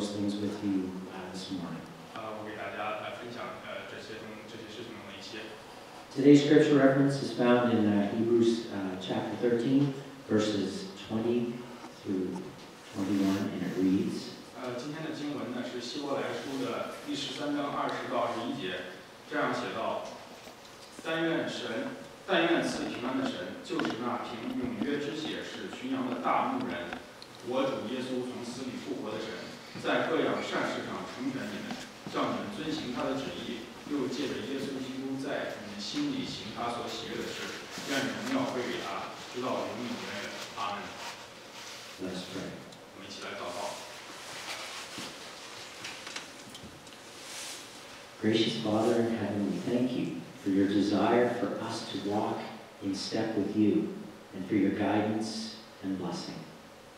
those things with you this morning. 我给大家来分享这些事情中的一些。Today's scripture reference is found in Hebrews chapter 13, verses 20 through 21, and it reads. 今天的经文呢是希伯来书的第13章20到21节，这样写道：但愿赐平安的神，就是那凭永约之血使群羊的大牧人，我主耶稣从死里复活的神，在各样善事上成全你们，叫你们遵行他的旨意，又借着耶稣基督在你们心里行他所喜悦的事，愿荣耀归给他，直到永永远远。阿门。Let's pray. 我们一起来祷告。Gracious Father in heaven, we thank you for your desire for us to walk in step with you and for your guidance and blessing.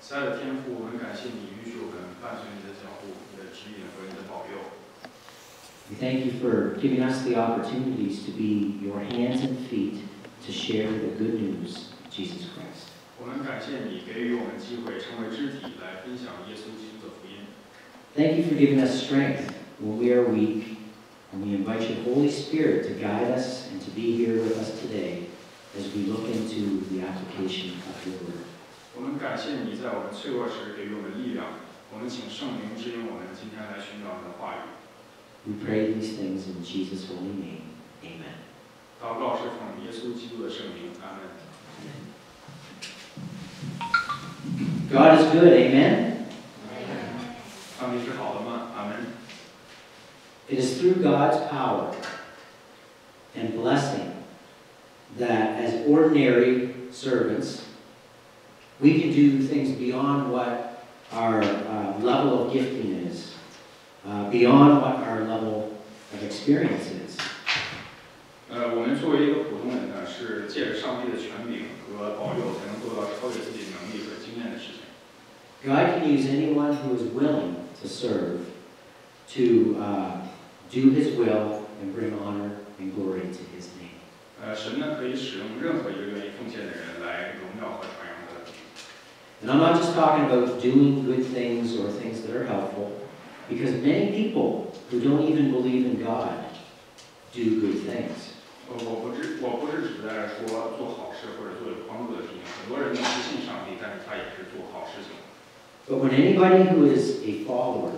亲爱的天父，我们感谢你允许我们伴随你的脚步、你的指引和你的保佑。We thank you for giving us the opportunities to be your hands and feet to share the good news of Jesus Christ. 我们感谢你给予我们机会成为肢体来分享耶稣基督的福音。Thank you for giving us strength when we are weak, and we invite your Holy Spirit to guide us and to be here with us today as we look into the application of your word. 我们感谢你在我们脆弱时给予我们力量。我们请圣灵指引我们今天来寻找你的话语。We pray these things in Jesus' holy name. Amen. 祷告是奉耶稣基督的圣名。阿门。God is good. Amen. 上帝是好的吗？阿门。It is through God's power and blessing that as ordinary servants, we can do things beyond what our level of gifting is, beyond what our level of experience is. 我们作为一个普通人呢，是借着上帝的权柄和保佑，才能做到超越自己能力和经验的事情。God can use anyone who is willing to serve to do His will and bring honor and glory to His name. 神呢可以使用任何一个愿意奉献的人来荣耀和传扬他的名。And I'm not just talking about doing good things or things that are helpful, because many people who don't even believe in God do good things. 我不是指在说做好事或者做有帮助的事情。很多人呢不信上帝，但是他也是做好事情。But when anybody who is a follower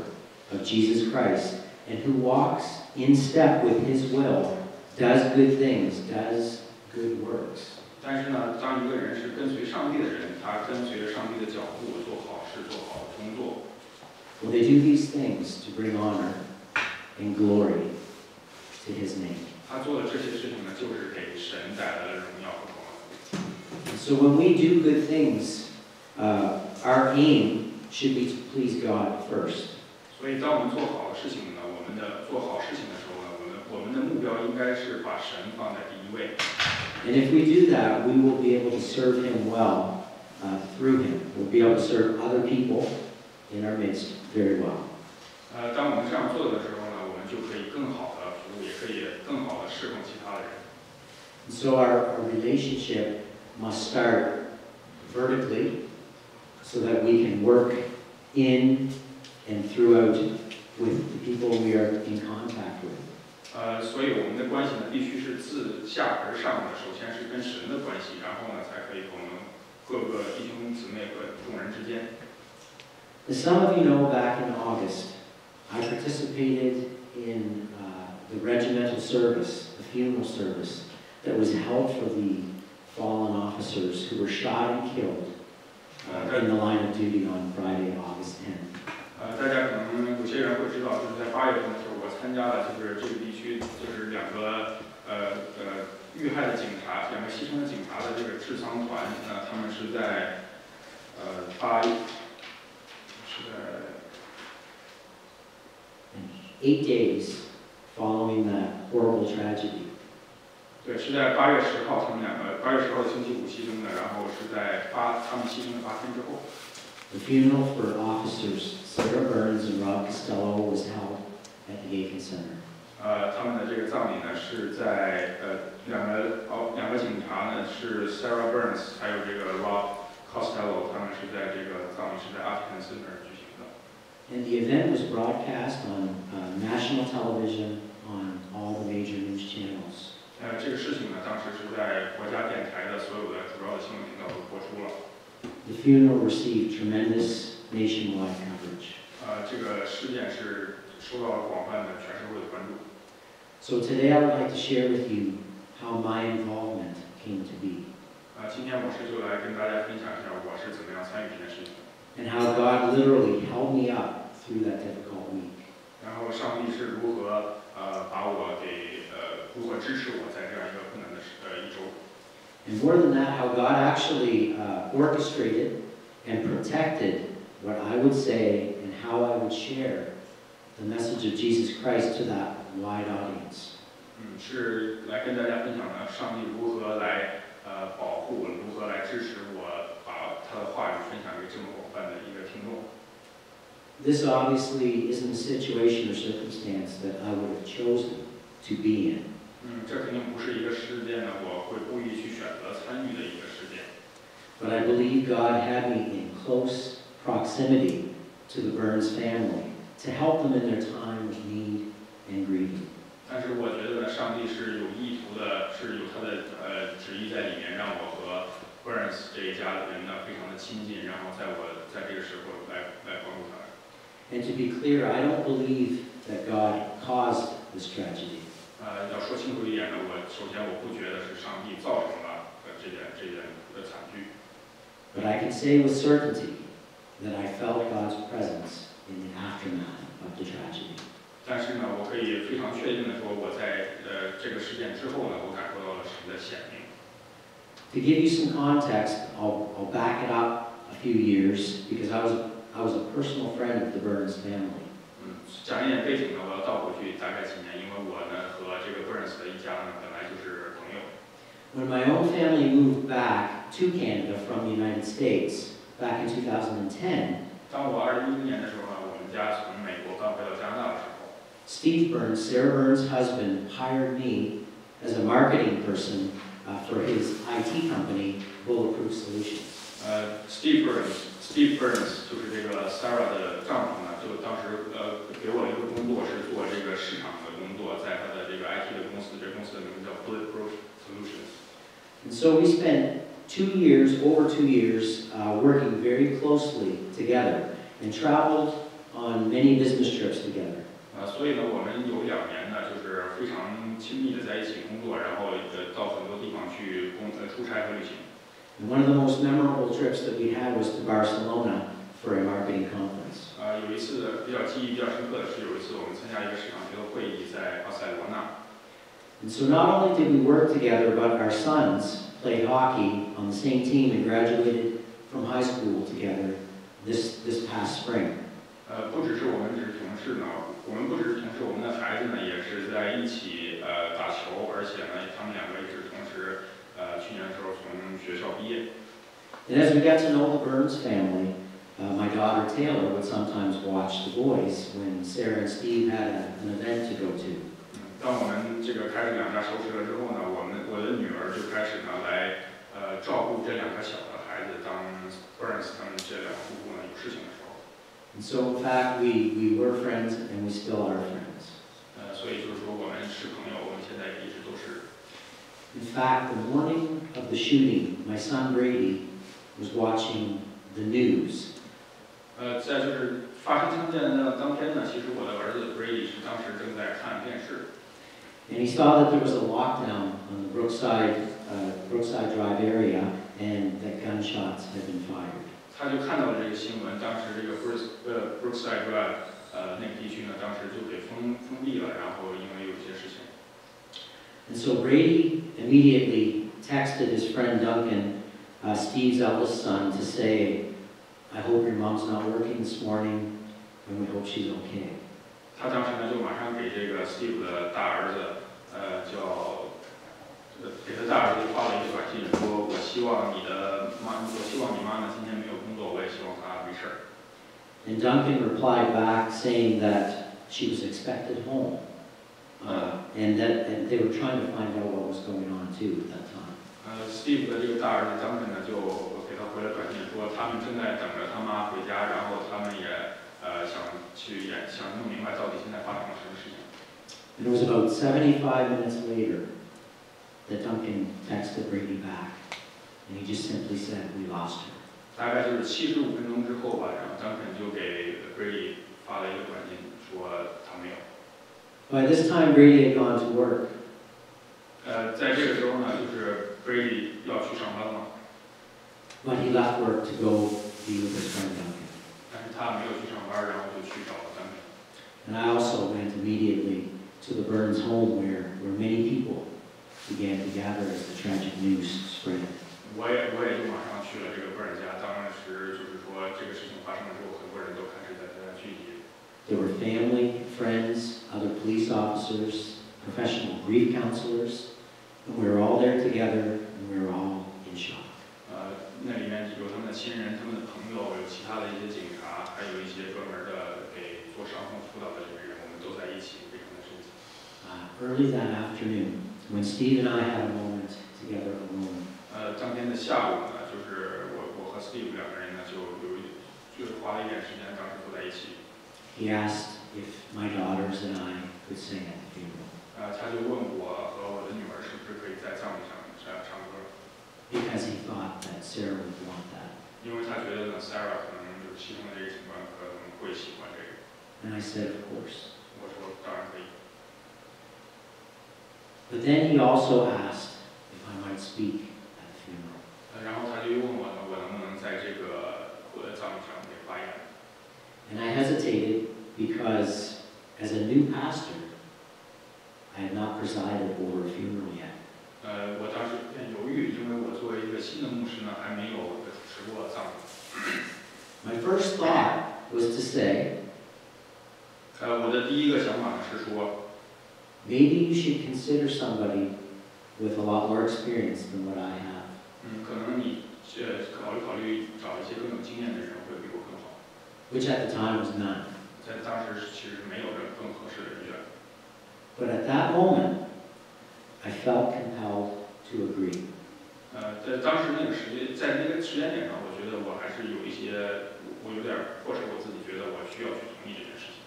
of Jesus Christ and who walks in step with His will, does good things, does good works. 但是呢，当一个人是跟随上帝的人，他跟随着上帝的脚步做好事、做好的工作。Well, they do these things to bring honor and glory to His name. 他做的这些事情呢，就是给神带来了荣耀和光荣。So when we do good things, our aim should be to please God first. 所以，当我们做好的事情呢，做好事情的时候呢，我们的目标应该是把神放在第一位。And if we do that, we will be able to serve Him well through Him. We'll be able to serve other people in our midst very well. 当我们这样做的时候呢，我们就可以更好的服务，也可以更好的侍奉其他的人。And so our relationship must start vertically, so that we can work in and throughout with the people we are in contact with. 所以我们的关系呢，必须是自下而上的。首先是跟神的关系，然后呢，才可以和我们各个弟兄姊妹和众人之间。As some of you know, back in August, I participated in the regimental service, the funeral service, that was held for the fallen officers who were shot and killed in the line of duty on Friday, August 10th. 大家可能有些人会知道，就是在8月份的时候，我参加了就是这个地区就是两个遇害的警察，两个牺牲的警察的这个治丧团，他们是在8days following that horrible tragedy. 对，是在8月10号，他们两个8月10号的星期五牺牲的，然后是在他们牺牲的8天之后。The funeral for officers Sarah Burns and Rob Costello was held at the Aiken Center. 他们的这个葬礼呢是在两个警察呢是 Sarah Burns 还有这个 Rob Costello， 他们是在这个葬礼是在 Aiken Center 举行的。And the event was broadcast on national television on all the major news channels. 这个事情呢，当时是在国家电台的所有的主要的新闻频道都播出了。The funeral received tremendous nationwide coverage. 这个事件是受到了广泛的全社会的关注。So today I would like to share with you how my involvement came to be. 今天我是就来跟大家分享一下我是怎么样参与这件事情。And how God literally held me up through that difficult week. 然后上帝是如何把我给如何支持我在这样一个困难的一周。And more than that, how God actually orchestrated and protected what I would say and how I would share the message of Jesus Christ to that wide audience. 是来跟大家分享呢，上帝如何来保护，如何来支持我，把他的话语分享给这么广泛的一个听众。This obviously isn't a situation or circumstance that I would have chosen to be in. 这肯定不是一个事件呢，我会故意去选择参与的一个事件。But I believe God had me in close proximity to the Burns family to help them in their time of need and grieving. 但是我觉得呢，上帝是有意图的，是有他的旨意在里面，让我和 Burns 这一家人呢非常的亲近，然后在这个时候来帮助他们。And to be clear, I don't believe that God caused this tragedy. 要说清楚一点呢，首先我不觉得是上帝造成了这件的惨剧。But I can say with certainty that I felt God's presence in the aftermath of the tragedy. 但是呢，我可以非常确定的说，我在这个事件之后呢，我感受到了神的显明。To give you some context, I'll back it up a few years because I was a personal friend of the Burns family. 讲一点背景呢，我要倒回去大概几年，因为我呢和这个 Burns 的一家呢本来就是朋友。When my own family moved back to Canada from the United States back in 2010, 当我2011年的时候呢，我们家从美国搬回到加拿大的时候 Steve Burns, Sarah Burns' husband, hired me as a marketing person for his IT company, Bulletproof Solutions. Steve Burns 就是这个 Sarah 的丈夫呢，就当时给我一个工作是做这个市场的工作，在他的这个 IT 的公司，这公司的名字叫 Bulletproof Solutions。And so we spent over 2 years, working very closely together and traveled on many business trips together. 所以呢，我们有2年呢，就是非常亲密的在一起工作，然后到很多地方去出差和旅行。And one of the most memorable trips that we had was to Barcelona for a marketing conference. 有一次比较记忆比较深刻的是，有一次我们参加一个市场协会议，在巴塞罗那。And so not only did we work together, but our sons played hockey on the same team and graduated from high school together this past spring. 不只是我们只是同事呢，我们不只是同事，我们的孩子呢也是在一起打球，而且呢，他们2个也是同时去年的时候从学校毕业。And as we got to know the Burns family, my daughter Taylor would sometimes watch the boys when Sarah and Steve had an event to go to. 当我们这个开始2家熟识了之后呢，我的女儿就开始呢来照顾这2个小的孩子，当 Burns 他们这2个夫妇呢有事情的时候。And so in fact, we were friends and we still are friends. 所以就是说我们是朋友，我们现在一直都是。In fact, the morning of the shooting, my son Brady was watching the news. 在就是发生枪击案的当天呢，其实我的儿子 Brady 是当时正在看电视。And he saw that there was a lockdown on the Brookside Drive area and that gunshots had been fired. 他就看到了这个新闻，当时这个 Brookside Drive 那个地区呢，当时就给封闭了，然后因为有一些事情。And so Brady immediately texted his friend Duncan, Steve's eldest son, to say, "I hope your mom's not working this morning, and we hope she's okay." 他当时呢就马上给这个 Steve 的大儿子，给他大儿子发了一个短信，说我希望你妈呢今天没有工作，我也希望她没事儿。And Duncan replied back saying that she was expected home, and they were trying to find out what was going on too at that time. Steve 的这个大儿子 Duncan 呢就给他回了短信说，他们正在等着他妈回家，然后他们也想弄明白到底现在发生了什么事情。And it was about 75 minutes later that Duncan texted Brady back, and he just simply said, "We lost her." 大概就是75分钟之后吧，然后 Duncan 就给 Brady 发了一个短信，说他没有。By this time, Brady had gone to work. 在这个时候呢，就是 Brady 要去上班了， But he left work to go be with his friend Duncan. 但是他没有去上班，然后就去找了 Duncan。 And I also went immediately to the Burns home where many people began to gather as the tragic news spread. 我也就马上去了这个 Burns 家，当时就是说这个事情发生了之后，很多人都开始在他家聚集。 There were family, friends, other police officers, professional grief counselors, and we were all there together, and we were all in shock. 那里面有他们的亲人、他们的朋友，有其他的一些警察，还有一些专门的给做伤痛辅导的这个人，我们都在一起，非常的生气。Early that afternoon, when Steve and I had a moment together alone, 当天的下午呢，就是我和 Steve 两个人呢，就花了一点时间，当时坐在一起。 he asked if my daughters and I could sing at the funeral. 他就问我和我的女儿是不是可以在葬礼上唱歌， Because he thought that Sarah would want that. 因为他觉得呢 Sarah 可能就是牺牲的这个情况可能会喜欢这个。 And I said, of course. 我说当然可以。 But then he also asked if I might speak at the funeral. 然后他就又问我呢，我能不能在这个我的葬礼上给发言？ And I hesitated because, as a new pastor, I had not presided over a funeral yet. 我当时有点犹豫，因为我作为一个新的牧师呢，还没有主持过葬礼。 My first thought was to say, 我的第一个想法呢是说， maybe you should consider somebody with a lot more experience than what I have. 可能你考虑找一些更有经验的人会比我更好。 Which at the time was none. 在当时其实没有人更合适的人选。 But at that moment, I felt compelled to agree. 在当时那个在那个时间点上，我觉得我还是有一些，我有点迫使我自己觉得我需要去同意这件事情。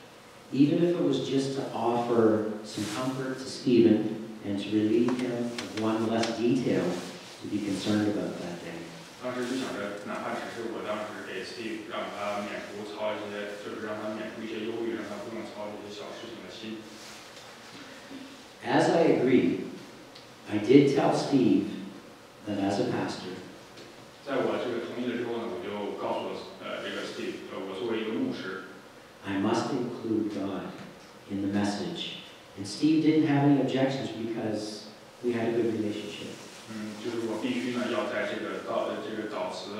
Even if it was just to offer some comfort to Stephen and to relieve him of one less detail to be concerned about that day. 当时就想着，哪怕只是我当时给 Steve 让他免除操一些，就是让他免除一些忧虑，让他不用操这些小事情的心。 As I agreed, I did tell Steve that as a pastor, 在我这个同意了之后呢，我就告诉这个 Steve，我作为一个牧师， I must include God in the message. And Steve didn't have any objections because we had a good relationship. 就是我必须呢要在这个祷词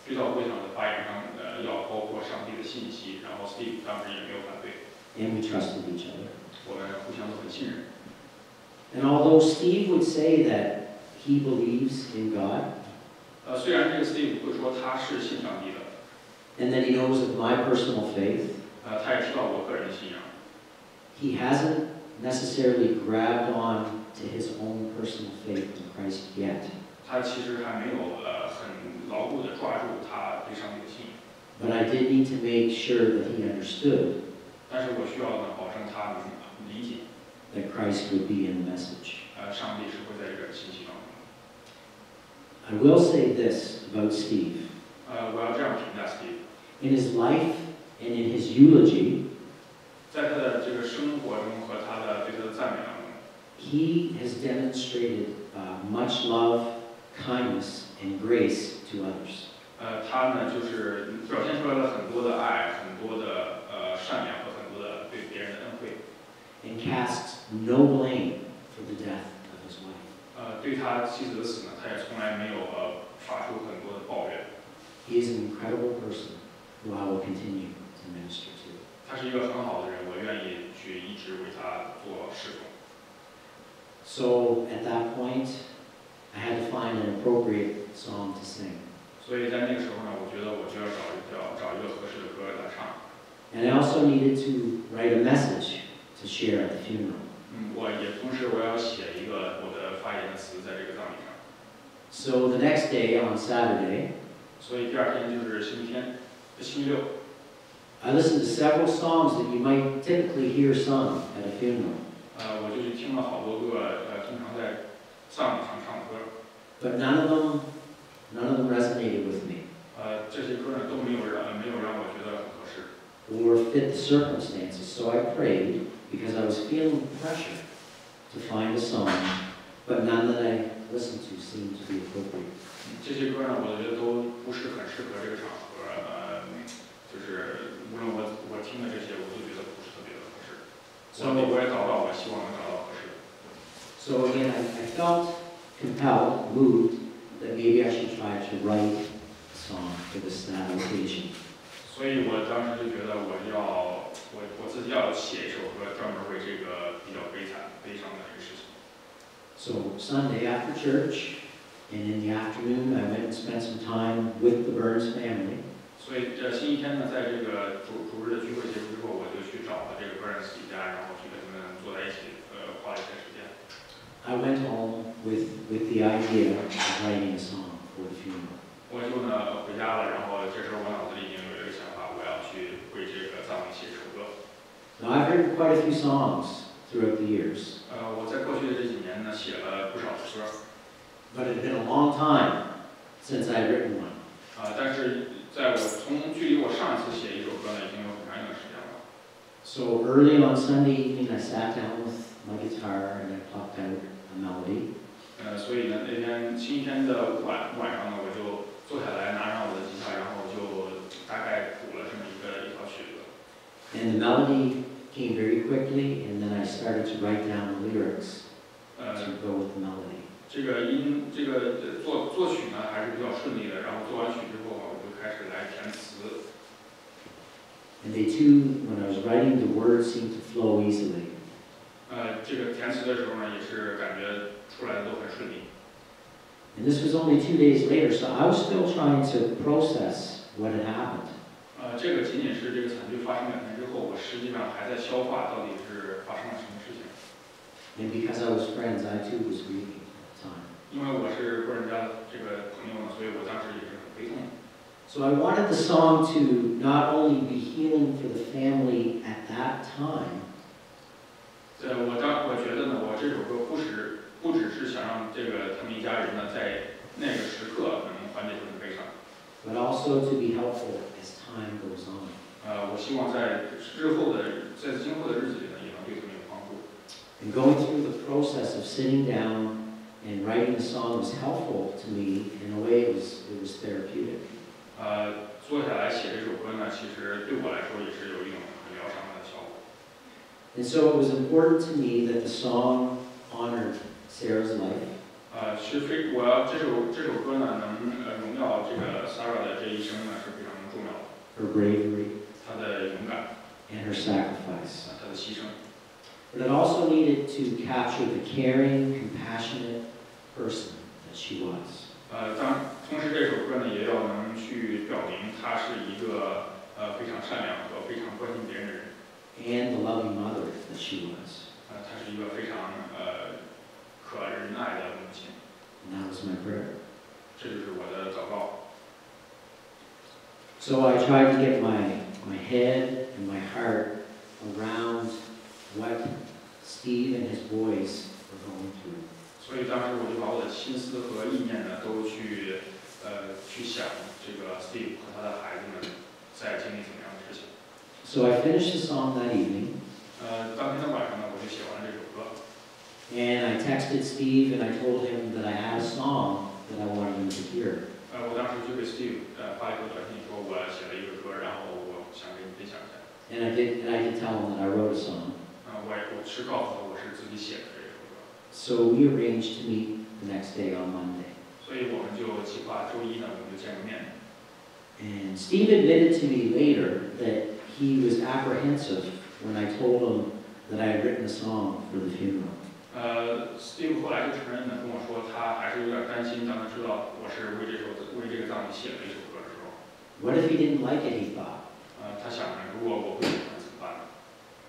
追悼会上的发言上，要包括上帝的信息，然后 Steve 当时也没有反对， And we trusted each other. 我们互相都很信任。 And although Steve would say that he believes in God, 虽然这个 Steve 会说他是信上帝的， and that he knows of my personal faith, 他也知道我个人的信仰， he hasn't necessarily grabbed on to his own personal faith in Christ yet. 他其实还没有很牢固的抓住他对上帝的信仰。 But I did need to make sure that he understood 但是我需要呢保证他能理解， that Christ would be in the message. 上帝是会在这个信息当中的。 I will say this about Steve. 我要这样评价 Steve， In his life and in his eulogy, 在他的这个生活中和他的对他的赞美当中， he has demonstrated much love, kindness, and grace to others. 他呢就是表现出来了很多的爱，很多的善良和很多的对别人的恩惠， And casts no blame for the death of his wife. 对他妻子的死呢，他也从来没有发出很多的抱怨。 He is an incredible person who I will continue to minister to. 他是一个很好的人，我愿意去一直为他做事工。 So at that point, I had to find an appropriate song to sing. 所以在那个时候呢，我觉得我就要找一个合适的歌来唱。 And I also needed to write a message to share at the funeral. 我也同时我要写一个我的发言的词在这个葬礼上。 So the next day on Saturday, 所以第二天就是星期六， I listened to several songs that you might typically hear sung at a funeral. 我就去听了好多个通常在葬礼上唱的歌。But none of them resonated with me. 这些歌呢都没有让我觉得很合适。Or fit the circumstances. So I prayed because I was feeling pressure to find a song, but none that I listened to seemed to be appropriate. 这些歌呢，我觉得都不是很适合这个场合，就是无论我听的这些，我都觉得不是特别的合适。我也祷告，我希望能找到合适的。So again, I felt compelled, moved, that maybe I should try to write a song for this occasion. 所以我当时就觉得我自己要写一首歌，专门为这个比较悲伤的这个事情。So Sunday after church, and in the afternoon, I went and spent some time with the Burns family. 所以星期天呢，在这个主日的聚会结束之后，我就去找了这个 Burns 一家，然后去跟他们坐在一起，花了一些时间。I went home with the idea of writing a song for the funeral. 我就呢回家了，然后这时候我脑子里已经有一个想法，我要去为这个葬礼写一首歌。Now I've written quite a few songs throughout the years. 我在过去的这几年呢，写了不少的歌。But it had been a long time since I had written one. 但是距离我上一次写一首歌呢，已经有很长一段时间了。So early on Sunday evening, I sat down with my guitar and I plucked out a melody. 所以呢，那天星期天的晚上呢，我就坐下来，拿上我的吉他，然后就大概谱了这么一条曲子。And the melody came very quickly, and then I started to write down the lyrics to go with the melody. 这个作曲呢还是比较顺利的，然后做完曲之后我就开始来填词。And they too, when I was writing, the words seemed to flow easily. 这个填词的时候呢，也是感觉出来的都很顺利。And this was only 2 days later, so I was still trying to process what had happened. 这个仅仅是这个惨剧发生2天之后，我实际上还在消化到底是发生了什么事情。And because I was friends, I too was grieving. 因为我是个人家的这个朋友呢，所以我当时也是很悲痛。So I wanted the song to not only be healing for the family at that time. 我觉得呢，我这首歌不只是想让这个他们一家人呢，在那个时刻能缓解他们的悲伤， but also to be helpful as time goes on. 我希望在今后的日子里呢，也能对他们有帮助。And going through the process of sitting down and writing a song was helpful to me. In a way, it was therapeutic. 坐下来写这首歌呢，其实对我来说也是有一种很疗伤的效果。And so it was important to me that the song honored Sarah's life. 我要这首歌呢，能荣耀这个 Sarah 的这一生呢，是非常重要的。Her bravery, 她的勇敢 and her sacrifice. 她的牺牲。But it also needed to capture the caring, compassionate person that she was. 同时这首歌呢，也要能去表明她是一个非常善良和非常关心别人的人。And the loving mother that she was. 她是一个非常可人爱的母亲。And that was my prayer. 这就是我的祷告。So I tried to get my head and my heart around what Steve and his boys were going through. 所以当时我就把我的心思和意念呢，都去想这个 Steve 和他的孩子们在经历怎么样的事情。So I finished the song that evening. 当天的晚上呢，我就写完了这首歌。And I texted Steve and I told him that I had a song that I wanted him to hear. 我当时就给 Steve 发一个短信说，我写了一个歌，然后我想跟你分享一下。And I did tell him that I wrote a song. 我是告诉他我是自己写的这首歌。So we arranged to meet the next day on Monday. 所以我们就计划周一呢，我们就见个面。And Steve admitted to me later that he was apprehensive when I told him that I had written a song for the funeral. Steve 后来就承认呢，跟我说他还是有点担心，当他知道我是为这个葬礼写了一首歌的时候。What if he didn't like it, he thought. 他想呢，如果我不喜欢怎么办呢？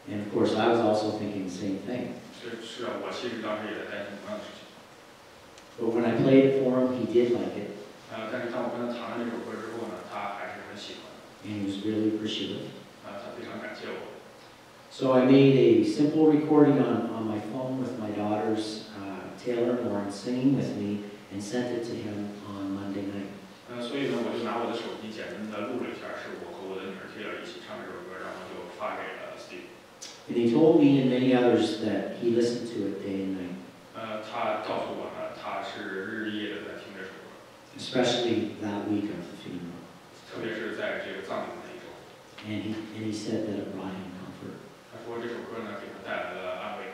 And of course, I was also thinking the same thing. 是啊，我其实当时也在担心同样的事情。But when I played it for him, he did like it. 但是当我跟他谈了这首歌之后呢，他还是很喜欢的。And he was really appreciative. 他非常感谢我。 So I made a simple recording on my phone with my daughters, Taylor and Lauren, singing with me, and sent it to him on Monday night. 所以呢，我就拿我的手机简单的录了一下，是我和我的女儿 Taylor 一起唱这首歌，然后就发给了 Steve。 And he told me and many others that he listened to it day and night. 他告诉我呢，他是日夜的在听这首歌， especially that week of the funeral. 特别是在这个葬礼那一周。 And he said that it brought him comfort. 他说这首歌呢给他带来了安慰。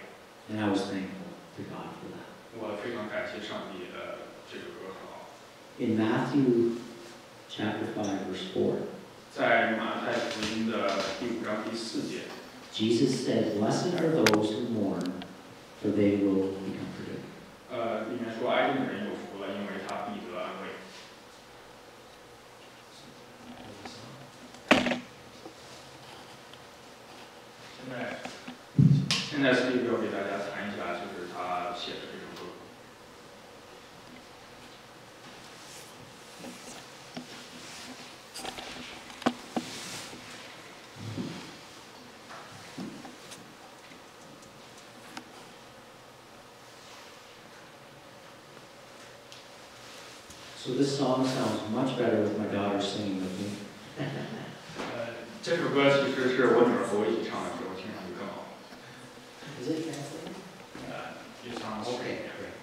And I was thankful to God for that. 我非常感谢上帝，这首歌很好。 In Matthew chapter 5, verse 4, 在马太福音的第5章第4节， Jesus said, "Blessed are those who mourn, for they will be comforted." 里面说哀痛的人有福了，因为他必得安慰。现在 Steve 要给大家谈一下，就是他写的这首歌。 So this song sounds much better with my daughter singing with me. 这首歌其实是我女儿和我一起唱的时候，听上去更好。 Is it translated? It sounds okay. Great.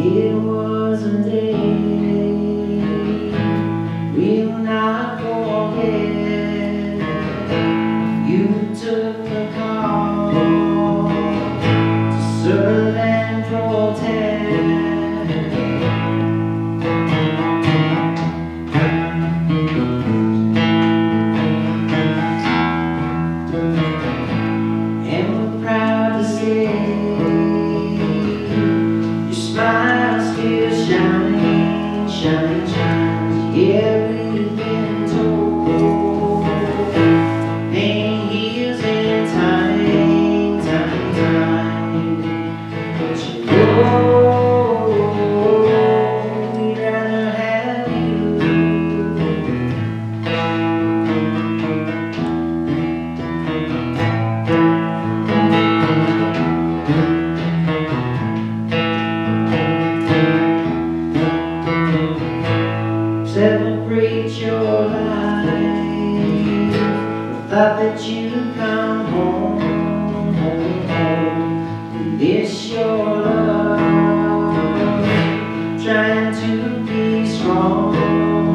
It was a day we'll not forget. You took the call to serve and protect. And we're proud to say your smile still shines, shines, shines. Yeah, we've been told pain heals in time, time, time. But you know we'd rather have you. Celebrate your life. The thought that you come home, home, home. We miss your love. Trying to be strong,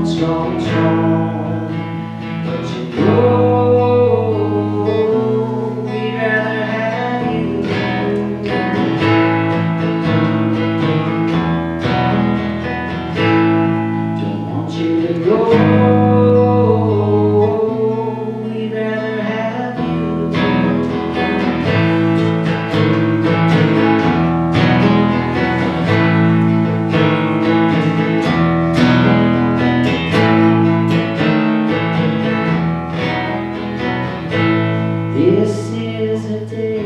strong, strong. But you know we'd rather have you. Don't want you to go. We'd rather have you. This is a day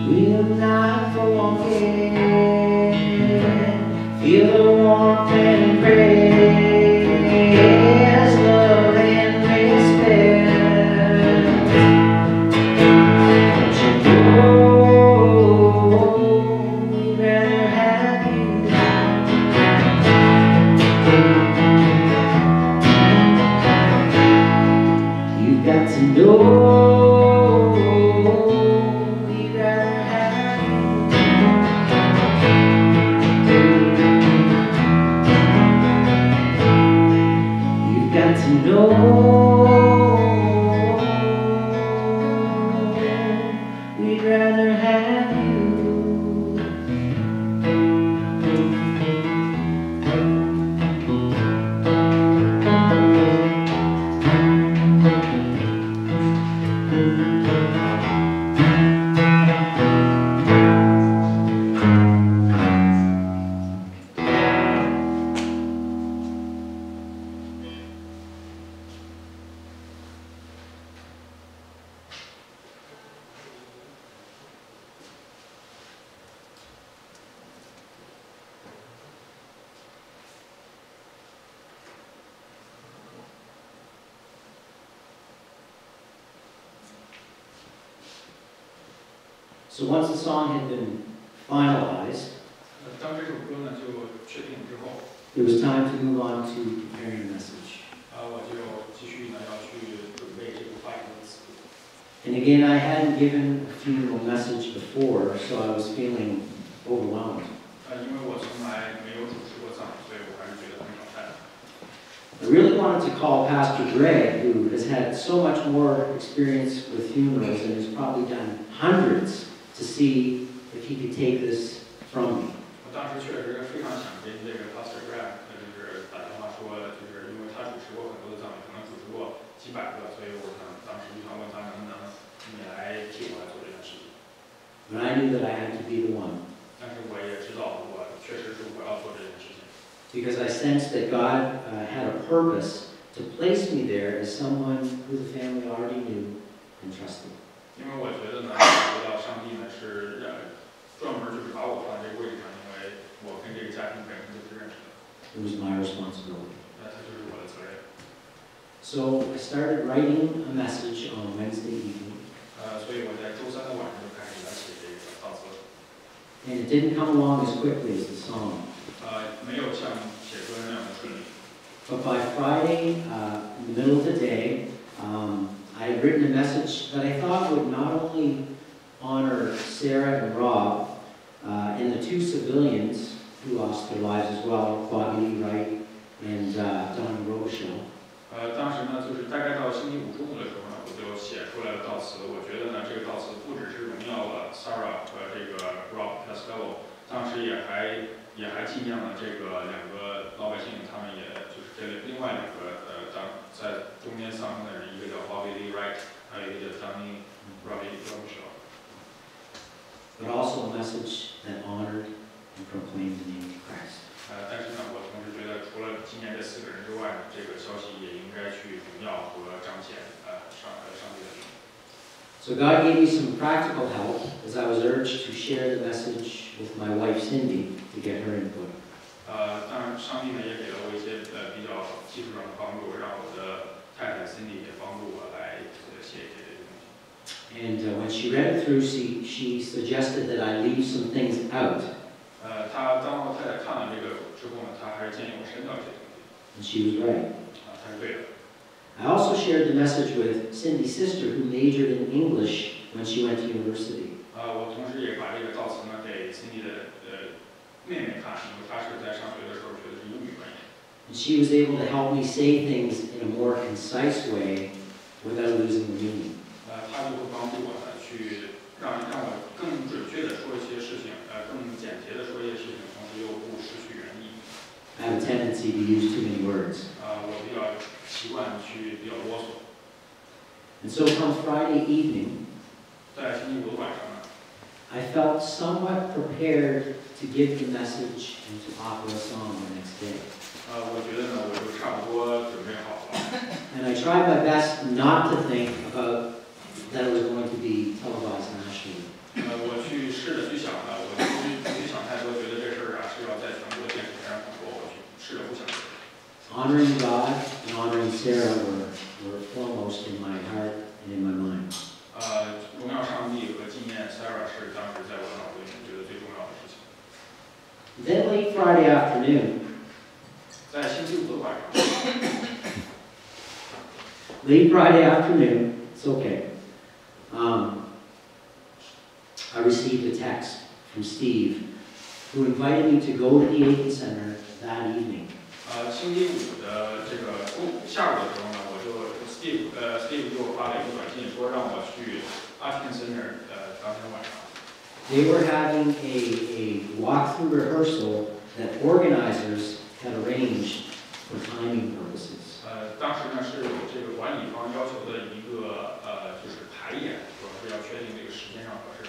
we'll not forget. Feel the warmth and praise, love and respect. But you know we'd rather have you. You've got to know we'd rather have you. You've got to know we'd rather have you. So once the song had been finalized, 当这首歌呢就确定之后， it was time to move on to preparing the message. 我就继续呢要去准备这个发言的词。 And again, I hadn't given a funeral message before, so I was feeling overwhelmed. 因为我从来没有主持过葬，所以我还是觉得很挑战。 I really wanted to call Pastor Greg, who has had so much more experience with funerals and has probably done hundreds, to see if he could take this from me. 我当时确实非常想跟这个 Pastor Graham 就是打电话说，就是因为他主持过很多的葬礼，可能主持过几百个，所以我当时就想问他能不能你来替我来做这件事情。 But I knew that I had to be the one. 但是我也知道，我确实是我要做这件事情。 Because I sensed that God had a purpose to place me there as someone who the family already knew and trusted. 因为我觉得呢，我知道上帝呢是专门就是把我放在这个位置上，因为我跟这个家庭本身就是认识的。 It was my responsibility. 那它就是我的责任。 So I started writing a message on Wednesday evening. 所以我在周三的晚上就开始来写这个悼词。 And it didn't come along as quickly as the song. 没有像写歌那样的顺利。 But by Friday, in the middle of the day, I had written a message that I thought would not only honor Sarah and Rob and the two civilians who lost their lives as well, Bobby Lee Wright and Donnie Robichaud. 当时呢，就是大概到星期五中午的时候呢，我就写出来了悼词。我觉得呢，这个悼词不只是荣耀了 Sarah 和这个 Rob Costello， 当时也还纪念了这个两个老百姓，他们也就是这另外两个在中间丧生的人，一个叫 Bobby Lee Wright， 还有一个叫 Donnie Robichaud。 But also a message that honored and proclaimed the name of Christ. 但是呢，我同时觉得，除了纪念这四个人之外呢，这个消息也应该去荣耀和彰显上帝的名。 So God gave me some practical help as I was urged to share the message with my wife Cindy to get her input. 当然，上帝呢也给了我一些比较技术上的帮助，让我的太太 Cindy 也帮助我来写这些东西。 And when she read it through, she suggested that I leave some things out. 当我太太看了这个之后呢，她还是建议我删掉这些东西。 And she was right. 她是对的。 I also shared the message with Cindy's sister, who majored in English when she went to university. 我同时也把这个悼词呢给 Cindy 的妹妹看，因为她是在上学的时候学的是英语专业。 And she was able to help me say things in a more concise way without losing the meaning. 她就会帮助我呢去让我更准确的说一些事情，更简洁的说一些事情，同时又不失去原意。 I have a tendency to use too many words. 我比较习惯去比较啰嗦。 And so come Friday evening, 在星期五的晚上呢， I felt somewhat prepared to give the message and to offer a song the next day. 我觉得呢，我就差不多准备好了。 And I tried my best not to think about that it was going to be televised nationally. 我去试着去想呢，我不去想太多，觉得这事儿是要在全国电视台上广播，我去试着不想。 Honoring God and honoring Sarah were foremost in my heart and in my mind. 荣耀上帝和纪念 Sarah 是当时在我脑子里面觉得最重要的事情。 Then late Friday afternoon, 在星期五的晚上， late Friday afternoon, it's okay. I received a text from Steve, who invited me to go to the Aiken Center that evening. 星期五的这个下午的时候呢，我就 Steve 给我发了一个短信，说让我去 Aiken Center 当天晚上。 They were having a walkthrough rehearsal that organizers had arranged for timing purposes. 当时呢是有这个管理方要求的一个就是排演，主要是要确定这个时间上合适。